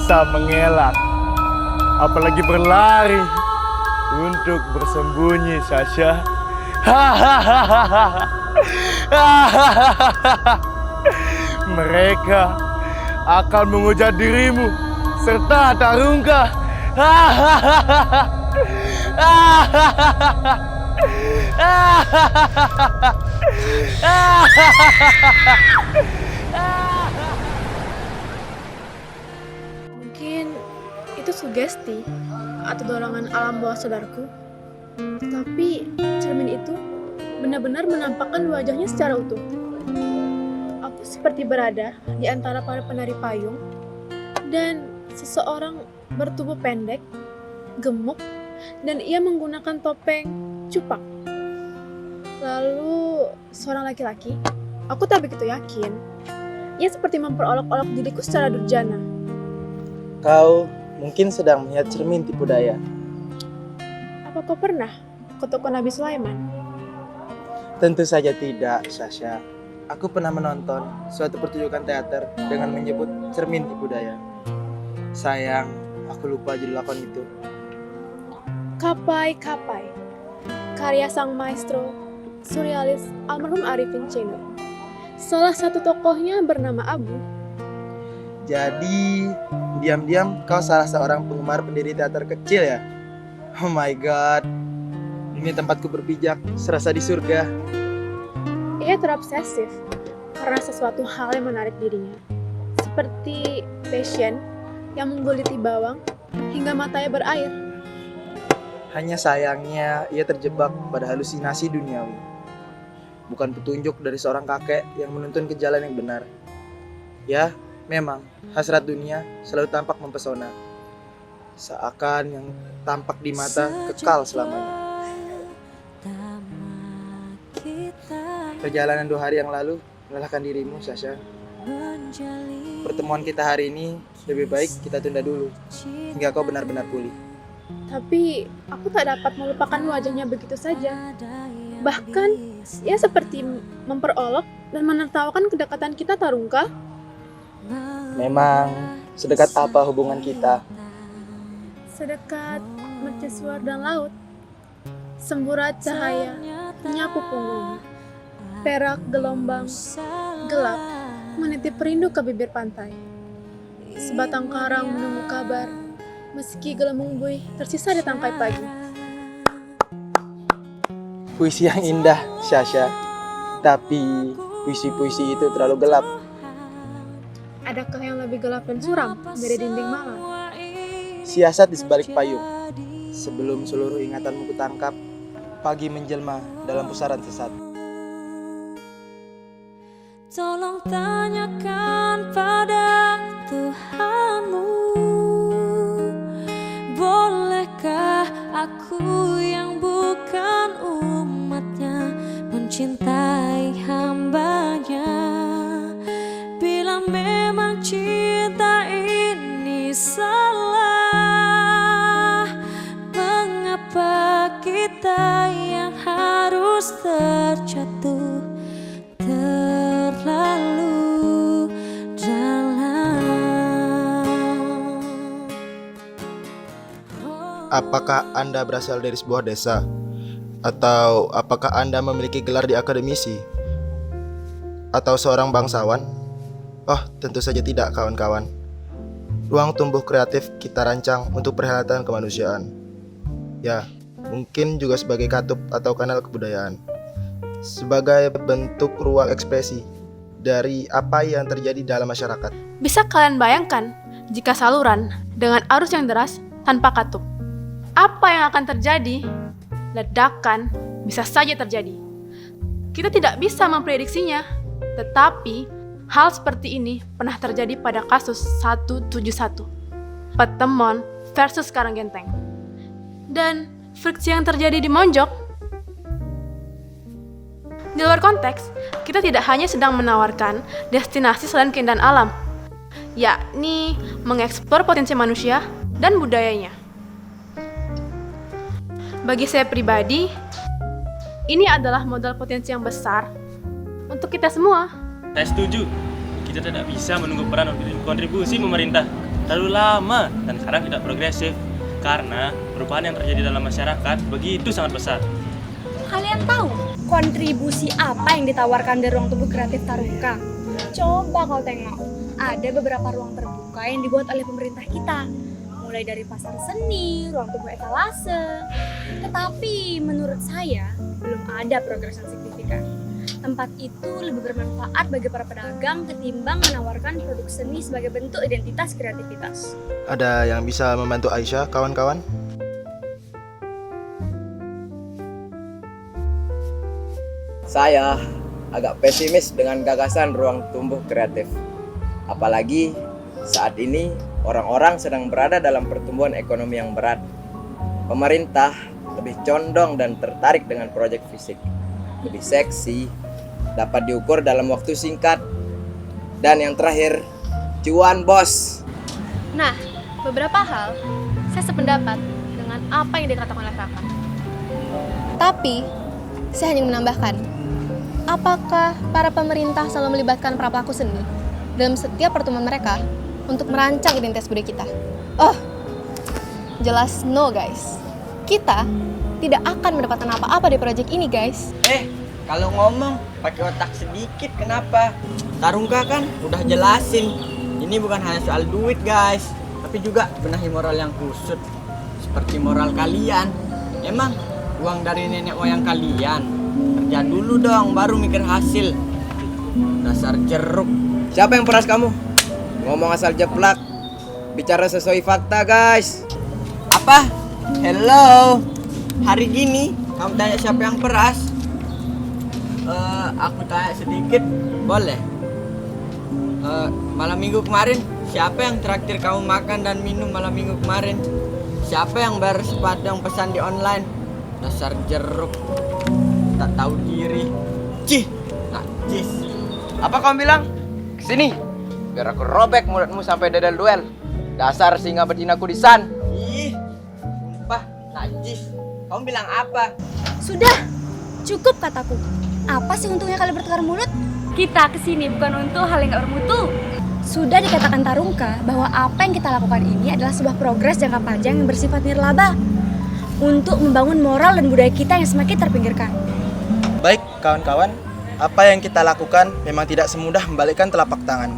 bisa mengelak, apalagi berlari untuk bersembunyi, Sasha. Mereka akan menghujat dirimu serta Tarungka. Mungkin itu sugesti atau dorongan alam bawah sadarku. Tapi cermin itu benar-benar menampakkan wajahnya secara utuh. Aku seperti berada di antara para penari payung dan seseorang bertubuh pendek, gemuk, dan ia menggunakan topeng cupak. Lalu seorang laki-laki, aku tak begitu yakin, ia seperti memperolok-olok diriku secara durjana. Kau mungkin sedang melihat cermin tipu daya. Apa kau pernah ke toko Nabi Sulaiman? Tentu saja tidak, Sasha. Aku pernah menonton suatu pertunjukan teater dengan menyebut cermin tipu daya. Sayang, aku lupa judul lakon itu. Kapai Kapai, karya sang maestro surrealis almarhum Arifin C. Nur. Salah satu tokohnya bernama Abu. Jadi, diam-diam kau salah seorang penggemar pendiri teater kecil ya? Oh my god, ini tempatku berpijak, serasa di surga. Ia terobsesif karena sesuatu hal yang menarik dirinya, seperti passion yang mengguliti bawang hingga matanya berair. Hanya sayangnya ia terjebak pada halusinasi duniawi. Bukan petunjuk dari seorang kakek yang menuntun ke jalan yang benar. Ya, memang hasrat dunia selalu tampak mempesona. Seakan yang tampak di mata kekal selamanya. Perjalanan 2 hari yang lalu melelahkan dirimu, Sasha. Pertemuan kita hari ini lebih baik kita tunda dulu hingga kau benar-benar pulih. Tapi aku tak dapat melupakan wajahnya begitu saja. Bahkan ia seperti memperolok dan menertawakan kedekatan kita, Tarungka. Memang sedekat apa hubungan kita? Sedekat mercusuar dan laut. Semburat cahaya menyapu punggungmu. Perak gelombang gelap menitip rindu ke bibir pantai. Sebatang karang menunggu kabar, meski gelembung buih tersisa di tangkai pagi. Puisi yang indah, Sasha. Tapi puisi-puisi itu terlalu gelap. Adakah yang lebih gelap dan suram dari dinding malam? Siasat di sebalik payung. Sebelum seluruh ingatanmu kutangkap, pagi menjelma dalam pusaran sesat. Tolong tanyakan pada Tuhanmu, bolehkah aku yang bukan umatnya mencintai hambanya? Bila memang cinta ini salah, mengapa kita yang harus terjatuh terlalu dalam? Apakah Anda berasal dari sebuah desa? Atau apakah Anda memiliki gelar di akademisi? Atau seorang bangsawan? Oh, tentu saja tidak, kawan-kawan. Ruang tumbuh kreatif kita rancang untuk perhelatan kemanusiaan. Ya, mungkin juga sebagai katup atau kanal kebudayaan. Sebagai bentuk ruang ekspresi dari apa yang terjadi dalam masyarakat. Bisa kalian bayangkan jika saluran dengan arus yang deras tanpa katup? Apa yang akan terjadi? Ledakan bisa saja terjadi. Kita tidak bisa memprediksinya, tetapi hal seperti ini pernah terjadi pada kasus 171, Petemon versus Karanggenteng. Dan friksi yang terjadi di Monjok. Di luar konteks, kita tidak hanya sedang menawarkan destinasi selain keindahan alam, yakni mengeksplor potensi manusia dan budayanya. Bagi saya pribadi, ini adalah modal potensi yang besar untuk kita semua. Saya setuju. Kita tidak bisa menunggu peran kontribusi pemerintah terlalu lama dan kadang tidak progresif karena perubahan yang terjadi dalam masyarakat begitu sangat besar. Kalian tahu kontribusi apa yang ditawarkan dari ruang tunggu kreatif Tarungka? Coba kau tengok, ada beberapa ruang terbuka yang dibuat oleh pemerintah kita. Mulai dari pasar seni, ruang tunggu etalase. Tetapi menurut saya belum ada progres yang signifikan. Tempat itu lebih bermanfaat bagi para pedagang ketimbang menawarkan produk seni sebagai bentuk identitas kreativitas. Ada yang bisa membantu Aisyah, kawan-kawan? Saya agak pesimis dengan gagasan ruang tumbuh kreatif. Apalagi saat ini orang-orang sedang berada dalam pertumbuhan ekonomi yang berat. Pemerintah lebih condong dan tertarik dengan proyek fisik, lebih seksi, dapat diukur dalam waktu singkat, dan yang terakhir, cuan bos. Nah, beberapa hal saya sependapat dengan apa yang dikatakan oleh Raka. Tapi, saya hanya menambahkan, apakah para pemerintah selalu melibatkan para pelaku seni dalam setiap pertemuan mereka untuk merancang identitas budaya kita? Oh, jelas no guys. Kita tidak akan mendapatkan apa-apa dari proyek ini guys. Kalau ngomong pakai otak sedikit kenapa? Tarungka kan udah jelasin. Ini bukan hanya soal duit guys, tapi juga benahi moral yang kusut. Seperti moral kalian. Emang uang dari nenek moyang kalian? Kerja dulu dong, baru mikir hasil. Dasar jeruk. Siapa yang peras kamu? Ngomong asal jeplak. Bicara sesuai fakta guys. Apa? Hello. Hari gini kamu tanya siapa yang peras? Aku tanya sedikit, boleh? Malam minggu kemarin, siapa yang traktir kamu makan dan minum malam minggu kemarin? Siapa yang bayar sepadang pesan di online? Dasar jeruk, tak tahu diri. Cih, najis. Apa kamu bilang? Kesini, biar aku robek mulutmu sampai dadal duel. Dasar singa betina kudisan. Ih, sumpah, najis. Kamu bilang apa? Sudah, cukup kataku. Apa sih untungnya kalian bertukar mulut? Kita kesini bukan untuk hal yang gak bermutu. Sudah dikatakan Tarungka bahwa apa yang kita lakukan ini adalah sebuah progres jangka panjang yang bersifat nirlaba untuk membangun moral dan budaya kita yang semakin terpinggirkan. Baik, kawan-kawan, apa yang kita lakukan memang tidak semudah membalikkan telapak tangan.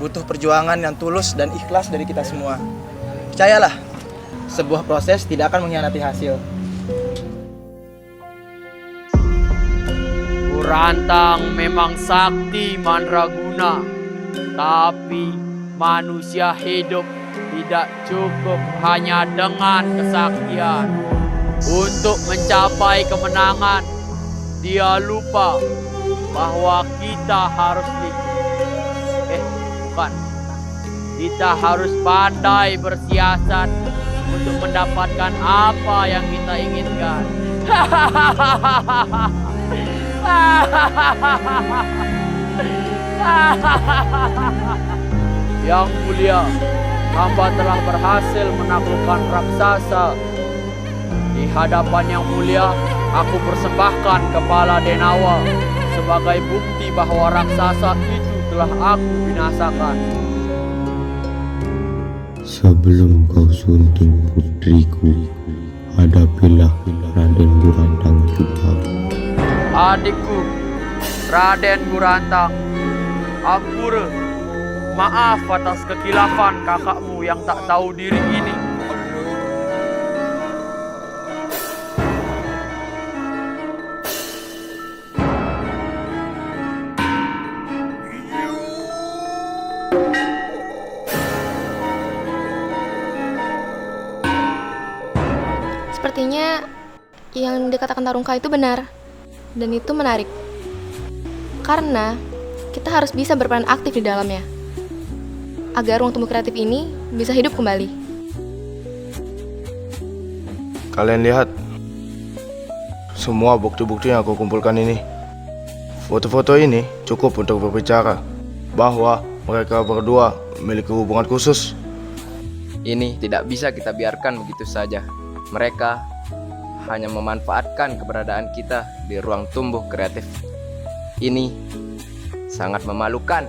Butuh perjuangan yang tulus dan ikhlas dari kita semua. Percayalah, sebuah proses tidak akan mengkhianati hasil. Kurantang memang sakti mandraguna, tapi manusia hidup tidak cukup hanya dengan kesaktian. Untuk mencapai kemenangan, dia lupa bahwa kita harus kita harus pandai bersiasat untuk mendapatkan apa yang kita inginkan. Yang mulia, hamba telah berhasil menaklukkan raksasa. Di hadapan yang mulia, aku persembahkan kepala Denawa sebagai bukti bahwa raksasa itu telah aku binasakan. Sebelum kau sunting putriku, hadapilah Raden Gurantang juga. Adikku, Raden Gurantang, Ampura, maaf atas kekilafan kakakmu yang tak tahu diri ini. Sepertinya yang dikatakan Tarungka itu benar. Dan itu menarik. Karena kita harus bisa berperan aktif di dalamnya. Agar ruang tumbuh kreatif ini bisa hidup kembali. Kalian lihat, semua bukti-bukti yang aku kumpulkan ini. Foto-foto ini cukup untuk berbicara bahwa mereka berdua memiliki hubungan khusus. Ini tidak bisa kita biarkan begitu saja. Mereka hanya memanfaatkan keberadaan kita di ruang tumbuh kreatif. Ini sangat memalukan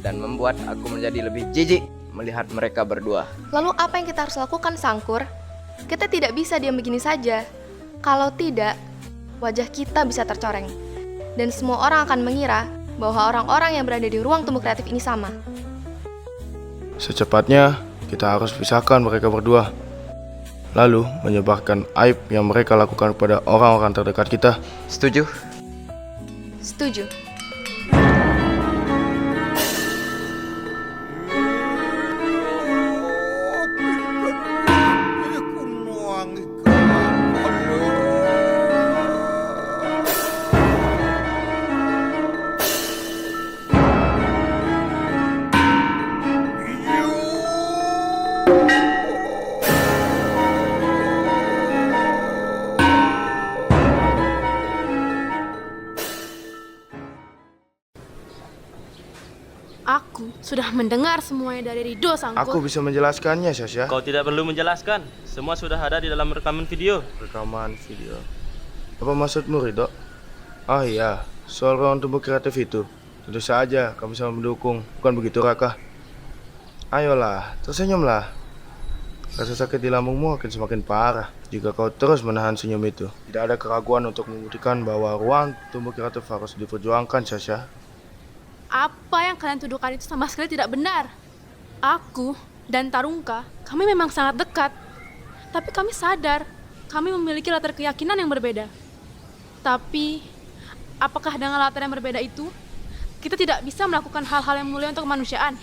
dan membuat aku menjadi lebih jijik melihat mereka berdua. Lalu apa yang kita harus lakukan, Sangkur? Kita tidak bisa diam begini saja. Kalau tidak, wajah kita bisa tercoreng. Dan semua orang akan mengira bahwa orang-orang yang berada di ruang tumbuh kreatif ini sama. Secepatnya, kita harus pisahkan mereka berdua. Lalu, menyebarkan aib yang mereka lakukan kepada orang-orang terdekat kita. Setuju? Setuju. Aku sudah mendengar semuanya dari Rido, Sangkur. Aku bisa menjelaskannya, Sasha. Kau tidak perlu menjelaskan. Semua sudah ada di dalam rekaman video. Rekaman video. Apa maksudmu, Rido? Oh iya, soal ruang tumbuh kreatif itu. Tentu saja kami sama mendukung. Bukan begitu, Raka? Ayolah, tersenyumlah. Rasa sakit di lambungmu akan semakin parah jika kau terus menahan senyum itu. Tidak ada keraguan untuk membuktikan bahwa ruang tumbuh kreatif harus diperjuangkan, Sasha. Apa yang kalian tuduhkan itu sama sekali tidak benar. Aku dan Tarungka, kami memang sangat dekat. Tapi kami sadar, kami memiliki latar keyakinan yang berbeda. Tapi, apakah dengan latar yang berbeda itu, kita tidak bisa melakukan hal-hal yang mulia untuk kemanusiaan?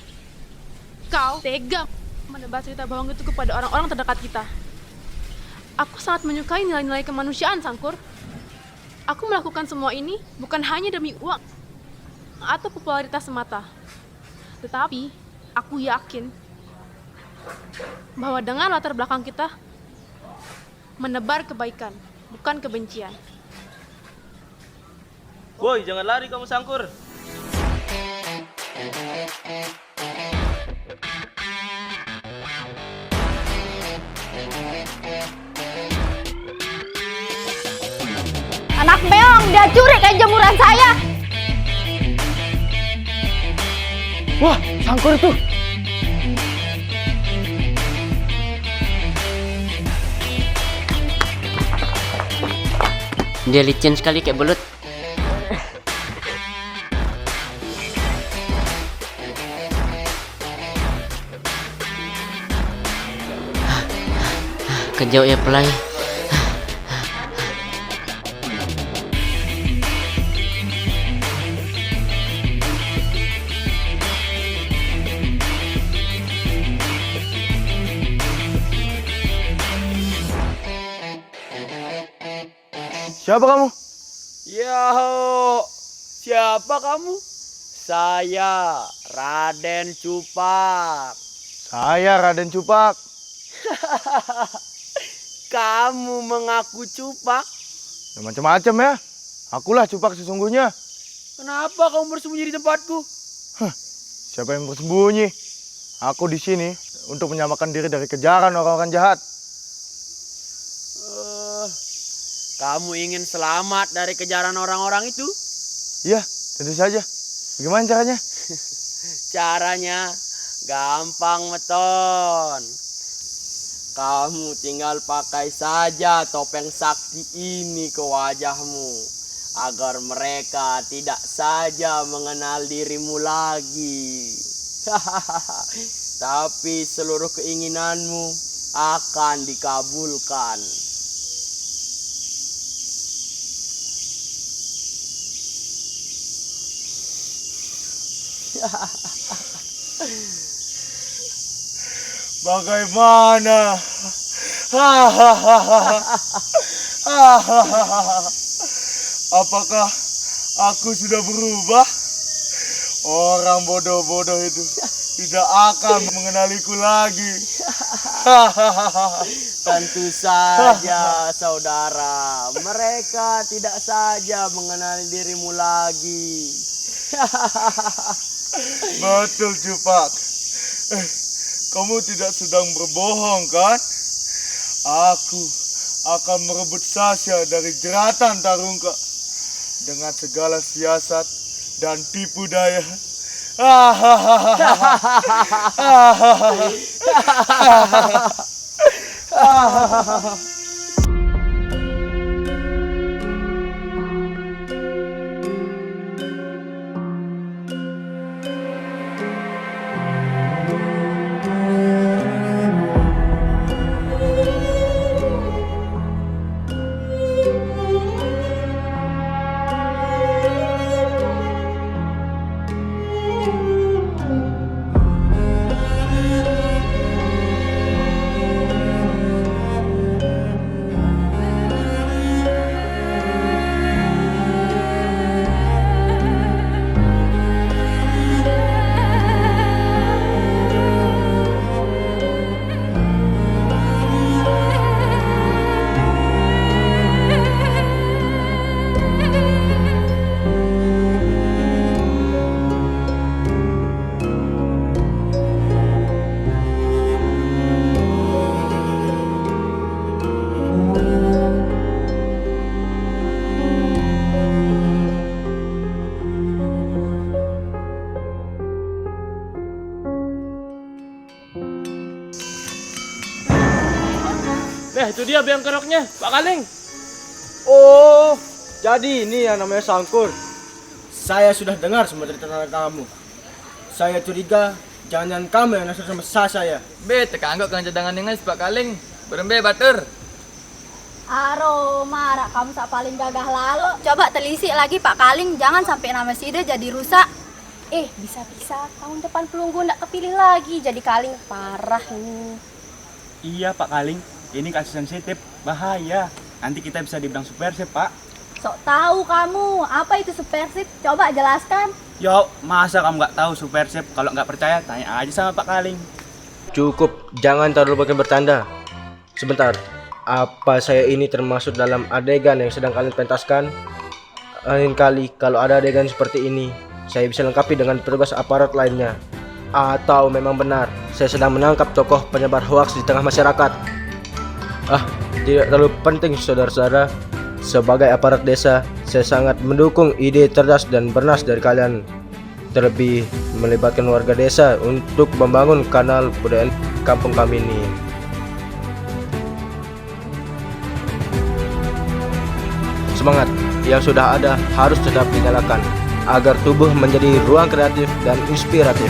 Kau tega menebar cerita bohong itu kepada orang-orang terdekat kita. Aku sangat menyukai nilai-nilai kemanusiaan, Sangkur. Aku melakukan semua ini bukan hanya demi uang atau popularitas semata. Tetapi, aku yakin bahwa dengan latar belakang kita menebar kebaikan, bukan kebencian. Woi, jangan lari kamu, Sangkur. Anak meong, dia curi kain jemuran saya. Wah, Sangkur itu! Dia licin sekali kayak belut. Kejauh ya pelai. Siapa kamu? Yaho, siapa kamu? Saya Raden Cupak. Saya Raden Cupak. Kamu mengaku Cupak? Ya, macam-macam ya. Akulah Cupak sesungguhnya. Kenapa kamu bersembunyi di tempatku? Siapa yang bersembunyi? Aku di sini untuk menyelamatkan diri dari kejaran orang-orang jahat. Kamu ingin selamat dari kejaran orang-orang itu? Iya, tentu saja. Bagaimana caranya? Caranya gampang, Meton. Kamu tinggal pakai saja topeng sakti ini ke wajahmu, agar mereka tidak saja mengenal dirimu lagi. Tapi seluruh keinginanmu akan dikabulkan. Bagaimana? Apakah aku sudah berubah? Orang bodoh-bodoh itu tidak akan mengenaliku lagi. Tentu saja, saudara. Mereka tidak saja mengenali dirimu lagi. Betul, Cupak. Kamu tidak sedang berbohong, kan? Aku akan merebut Sasha dari jeratan Tarungka. Dengan segala siasat dan tipu daya, Nah, itu dia biang keroknya, Pak Kaling. Oh, jadi ini yang namanya Sangkur. Saya sudah dengar semua cerita tentang kamu. Saya curiga jangan-jangan kamu yang nasib sama saya. Be, teka anggap kan cadangan dengan Pak Kaling. Berembe batur. Aro, marah kamu sak paling gagah lalu. Coba telisik lagi Pak Kaling, jangan sampai nama Sida jadi rusak. Bisa-bisa tahun depan pelunggu ndak kepilih lagi jadi Kaling. Parah ini. Iya Pak Kaling, ini kasus sensitif, bahaya. Nanti kita bisa dibilang supersip Pak. Sok tahu kamu, apa itu supersip? Coba jelaskan. Yo, masa kamu nggak tahu supersip? Kalau nggak percaya, tanya aja sama Pak Kaling. Cukup, jangan terlalu banyak bertanda. Sebentar, apa saya ini termasuk dalam adegan yang sedang kalian pentaskan? Lain kali kalau ada adegan seperti ini, saya bisa lengkapi dengan petugas aparat lainnya. Atau memang benar, saya sedang menangkap tokoh penyebar hoaks di tengah masyarakat. Tidak terlalu penting saudara-saudara. Sebagai aparat desa, saya sangat mendukung ide cerdas dan bernas dari kalian. Terlebih melibatkan warga desa untuk membangun kanal budaya kampung kami ini. Semangat yang sudah ada harus tetap dinyalakan agar tubuh menjadi ruang kreatif dan inspiratif.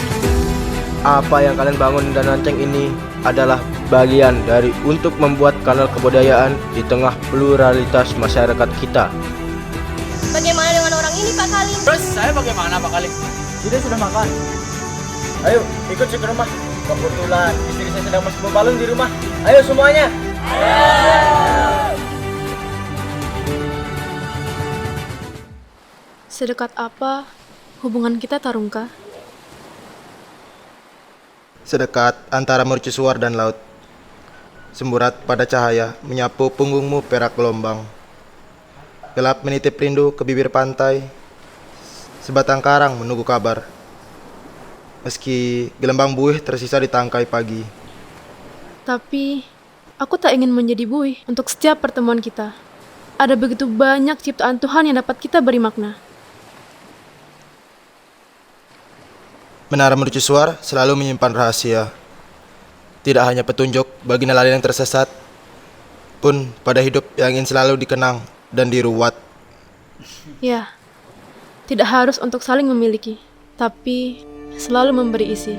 Apa yang kalian bangun dan rancang ini adalah bagian dari untuk membuat kanal kebudayaan di tengah pluralitas masyarakat kita. Bagaimana dengan orang ini, Pak Kaling? Terus saya bagaimana Pak Kaling? Sudah makan. Ayo, ikut saya ke rumah. Kebetulan istri saya sedang masuk balon di rumah. Ayo semuanya. Sedekat apa hubungan kita, Tarungka? Sedekat antara mercusuar dan laut. Semburat pada cahaya menyapu punggungmu perak gelombang. Gelap menitip rindu ke bibir pantai. Sebatang karang menunggu kabar. Meski gelembang buih tersisa di tangkai pagi. Tapi aku tak ingin menjadi buih untuk setiap pertemuan kita. Ada begitu banyak ciptaan Tuhan yang dapat kita beri makna. Menara mercusuar selalu menyimpan rahasia. Tidak hanya petunjuk bagi nelayan yang tersesat, pun pada hidup yang ingin selalu dikenang dan diruat. Ya, tidak harus untuk saling memiliki, tapi selalu memberi isi.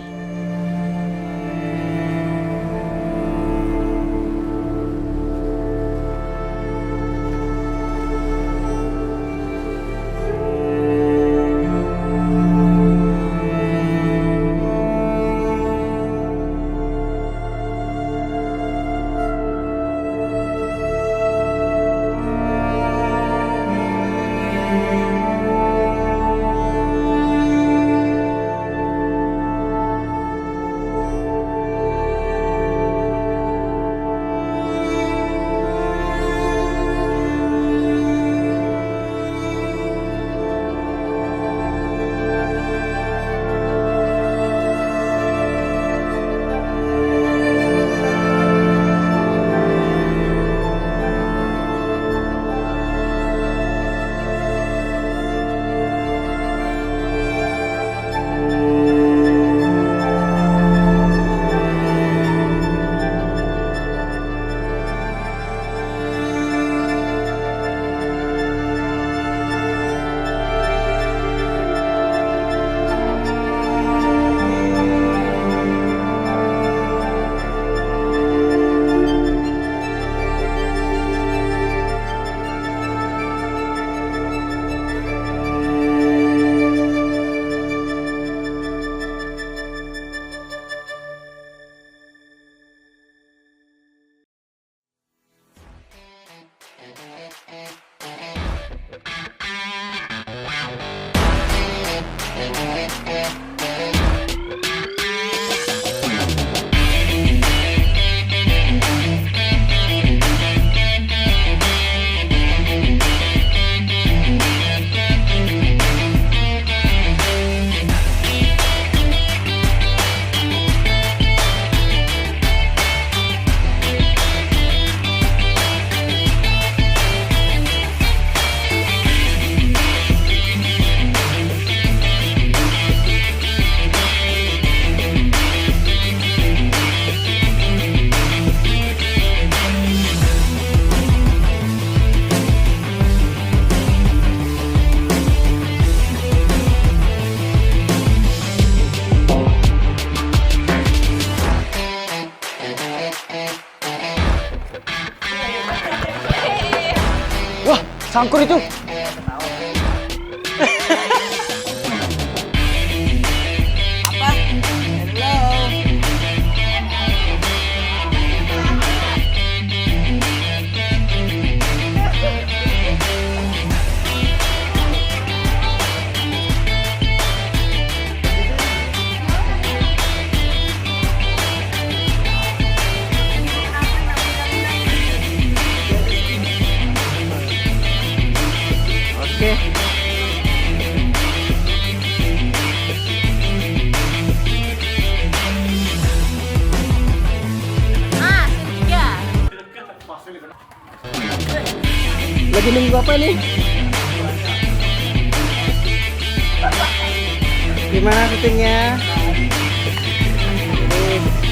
Sangkur itu. Apa? Hello. Oke. Ah, tiga. Lagi nunggu apa nih? Gimana syutingnya? Ini